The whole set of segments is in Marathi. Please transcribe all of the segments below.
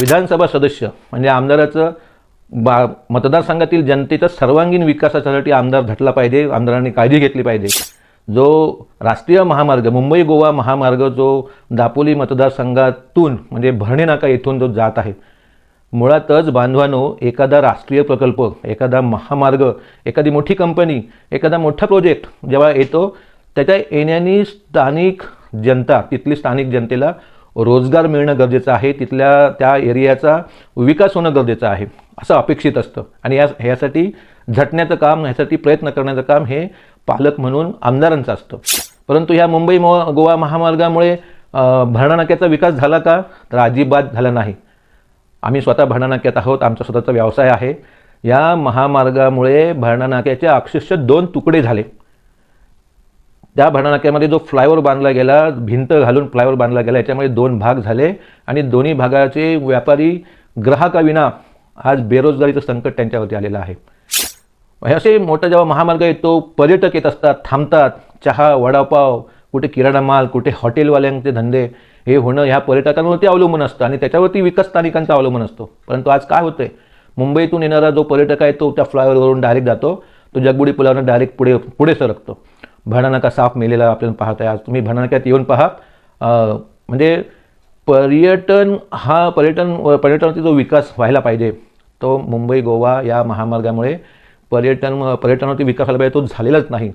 विधानसभा सदस्य म्हणजे आमदाराचं मतदारसंघातील जनतेच्या सर्वांगीण विकासासाठी आमदार झटला पाहिजे, आमदारांनी काळजी घेतली पाहिजे। जो राष्ट्रीय महामार्ग मुंबई गोवा महामार्ग जो दापोली मतदारसंघातून म्हणजे भरणे नाका येथून जो जात आहे, मुळातच बांधवांनो एखादा राष्ट्रीय प्रकल्प, एखादा महामार्ग, एखादी मोठी कंपनी, एखादा मोठा प्रोजेक्ट जेव्हा येतो त्याच्या येण्याने स्थानिक जनता, तिथली स्थानिक जनतेला रोजगार मिळणं गरजेचं आहे, तिथल्या त्या एरियाचा विकास होणं गरजेचं आहे असं अपेक्षित असतं। आणि ह्यासाठी झटण्याचं काम, ह्यासाठी प्रयत्न करण्याचं काम हे पालक म्हणून आमदारांचं असतं। परंतु ह्या मुंबई गोवा महामार्गामुळे भरणा नाक्याचा विकास झाला का? तर अजिबात झाला नाही। आम्ही स्वतः भरणा नाक्यात आहोत, आमचा स्वतःचा व्यवसाय आहे। या महामार्गामुळे भरणा नाक्याचे अक्षरशः 2 तुकडे झाले। त्या भरणा नाक्यामध्ये जो फ्लायओव्हर बांधला गेला, भिंत घालून फ्लायओव्हर बांधला गेला, याच्यामध्ये 2 भाग झाले आणि दोन्ही भागाचे व्यापारी ग्राहकाविना आज बेरोजगारीचं संकट त्यांच्यावरती आलेलं आहे। असे मोठा जेव्हा महामार्ग येतो, पर्यटक येत असतात, थांबतात, चहा, वडापाव, कुठे किराणा माल, कुठे हॉटेलवाल्यांचे धंदे हे होणं ह्या पर्यटकांवरती अवलंबून असतं आणि त्याच्यावरती विकास स्थानिकांचा अवलंबून असतो। परंतु आज काय होतंय, मुंबईतून येणारा जो पर्यटक आहे तो त्या फ्लायओव्हरवरून डायरेक्ट जातो, तो जगबुडी पुलावरून डायरेक्ट पुढे सरकतो। भरणा नाका साफ मेलेला आपल्याला पाहत आहे। आज तुम्ही भरणा नाक्यात येऊन पहा, म्हणजे पर्यटनाचा जो विकास व्हायला पाहिजे तो मुंबई गोवा या महामार्गामुळे पर्यटनावरती विकास व्हायला पाहिजे, तो झालेलाच नाही।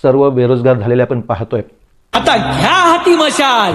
सर्व बेरोजगार झालेले आपण पाहतोय। आता घ्या हाती मशाल